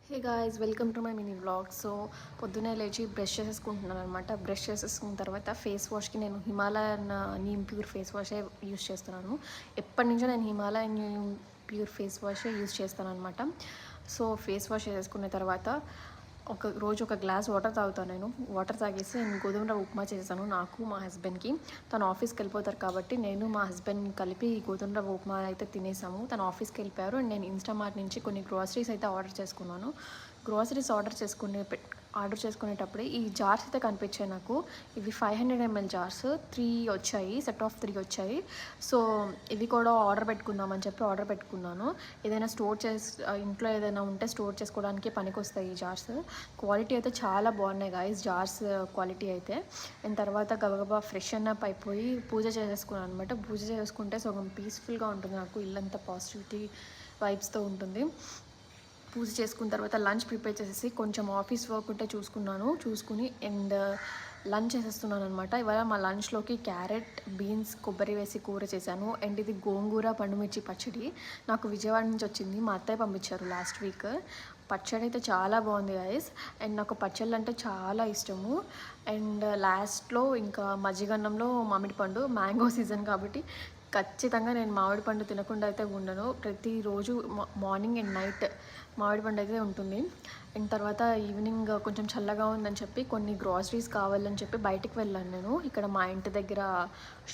Hey guys, welcome to my mini vlog. So పొద్దున్నే లేచి brush చేసేసుకుంటున్నాను అనమాట. బ్రష్ చేసేసుకున్న తర్వాత ఫేస్ వాష్కి నేను హిమాలయన్ నీమ్ ప్యూర్ ఫేస్ వాషే యూస్ చేస్తున్నాను. ఎప్పటి నుంచో నేను హిమాలయన్ నీమ్ ప్యూర్ ఫేస్ వాషే యూస్ చేస్తాను అనమాట. సో ఫేస్ వాష్ చేసుకున్న తర్వాత రోజు ఒక గ్లాస్ వాటర్ తాగుతాను. నేను వాటర్ తాగేసి నేను గోధుమ రవ్వ ఉప్మా చేశాను నాకు, మా హస్బెండ్కి. తను ఆఫీస్కి వెళ్ళిపోతారు కాబట్టి నేను మా హస్బెండ్ కలిపి గోధుమ రవ్వ ఉప్మా అయితే తినేసాము. తను ఆఫీస్కి వెళ్ళిపోయారు అండ్ నేను ఇన్స్టామార్ట్ నుంచి కొన్ని గ్రాసరీస్ అయితే ఆర్డర్ చేసుకున్నాను. గ్రాసరీస్ ఆర్డర్ చేసుకునేటప్పుడే ఈ జార్స్ అయితే కనిపించాయి నాకు. ఇవి 500 ml జార్స్ 3 వచ్చాయి, సెట్ ఆఫ్ 3 వచ్చాయి. సో ఇవి కూడా ఆర్డర్ పెట్టుకుందామని చెప్పి ఆర్డర్ పెట్టుకున్నాను. ఏదైనా ఇంట్లో ఏదైనా ఉంటే స్టోర్ చేసుకోవడానికి పనికి వస్తాయి ఈ జార్స్. క్వాలిటీ అయితే చాలా బాగున్నాయి గాయస్, జార్స్ క్వాలిటీ అయితే. అండ్ తర్వాత గబగబా ఫ్రెష్ అప్ అయిపోయి పూజ చేసేసుకున్నాను అనమాట. పూజ చేసుకుంటే సగం పీస్ఫుల్గా ఉంటుంది నాకు, ఇల్లంతా పాజిటివిటీ వైబ్స్తో ఉంటుంది. పూజ చేసుకున్న తర్వాత లంచ్ ప్రిపేర్ చేసేసి కొంచెం ఆఫీస్ వర్క్ ఉంటే చూసుకుని అండ్ లంచ్ చేసేస్తున్నాను అనమాట. ఇవాళ మా లంచ్లోకి క్యారెట్, బీన్స్, కొబ్బరి వేసి కూర చేశాను. అండ్ ఇది గోంగూర పండుమిర్చి పచ్చడి నాకు విజయవాడ నుంచి వచ్చింది, మా అత్తయ్య పంపించారు లాస్ట్ వీక్. పచ్చడి అయితే చాలా బాగుంది గైస్. అండ్ నాకు పచ్చళ్ళు అంటే చాలా ఇష్టము. అండ్ లాస్ట్లో ఇంకా మజ్జిగన్నంలో మామిడి పండు, మ్యాంగో సీజన్ కాబట్టి ఖచ్చితంగా నేను మామిడి పండు తినకుండా అయితే ఉండను. ప్రతిరోజు మార్నింగ్ అండ్ నైట్ మామిడి పండు అయితే ఉంటుంది. అండ్ తర్వాత ఈవినింగ్ కొంచెం చల్లగా ఉందని చెప్పి కొన్ని గ్రాసరీస్ కావాలని చెప్పి బయటికి వెళ్ళాను నేను. ఇక్కడ మా ఇంటి దగ్గర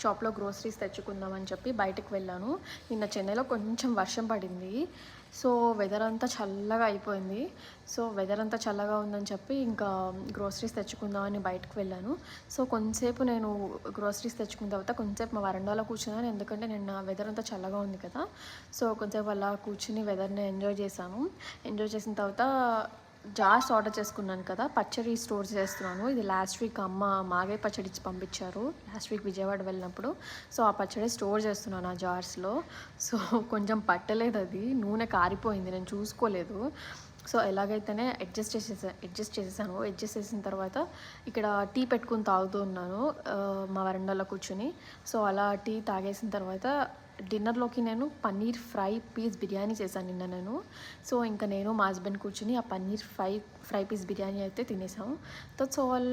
షాప్లో గ్రోసరీస్ తెచ్చుకుందామని చెప్పి బయటికి వెళ్ళాను. నిన్న చెన్నైలో కొంచెం వర్షం పడింది. సో వెదర్ అంతా చల్లగా అయిపోయింది. సో వెదర్ అంతా చల్లగా ఉందని చెప్పి ఇంకా గ్రోసరీస్ తెచ్చుకుందామని బయటకు వెళ్ళాను. సో కొంతసేపు నేను గ్రోసరీస్ తెచ్చుకున్న తర్వాత కొంతసేపు మా వరండాలో కూర్చున్నాను, ఎందుకంటే నిన్న వెదర్ అంతా చల్లగా ఉంది కదా. సో కొంతసేపు అలా కూర్చుని వెదర్ని ఎంజాయ్ చేశాను. ఎంజాయ్ చేసిన తర్వాత జార్స్ ఆర్డర్ చేసుకున్నాను కదా, పచ్చడి స్టోర్ చేస్తున్నాను. ఇది లాస్ట్ వీక్ అమ్మ మాగే పచ్చడి ఇచ్చి పంపించారు లాస్ట్ వీక్ విజయవాడ వెళ్ళినప్పుడు. సో ఆ పచ్చడి స్టోర్ చేస్తున్నాను ఆ జార్స్లో. సో కొంచెం పట్టలేదు, అది నూనె కారిపోయింది, నేను చూసుకోలేదు. సో ఎలాగైతేనే అడ్జస్ట్ చేసేసాను. అడ్జస్ట్ చేసిన తర్వాత ఇక్కడ టీ పెట్టుకుని తాగుతూ ఉన్నాను మా వరండాలో కూర్చుని. సో అలా టీ తాగేసిన తర్వాత డిన్నర్లోకి నేను పన్నీర్ ఫ్రై పీస్ బిర్యానీ చేశాను నిన్న నేను. సో ఇంకా నేను మా హస్బెండ్ కూర్చుని ఆ పన్నీర్ ఫ్రై పీస్ బిర్యానీ అయితే తినేసాము. That's all.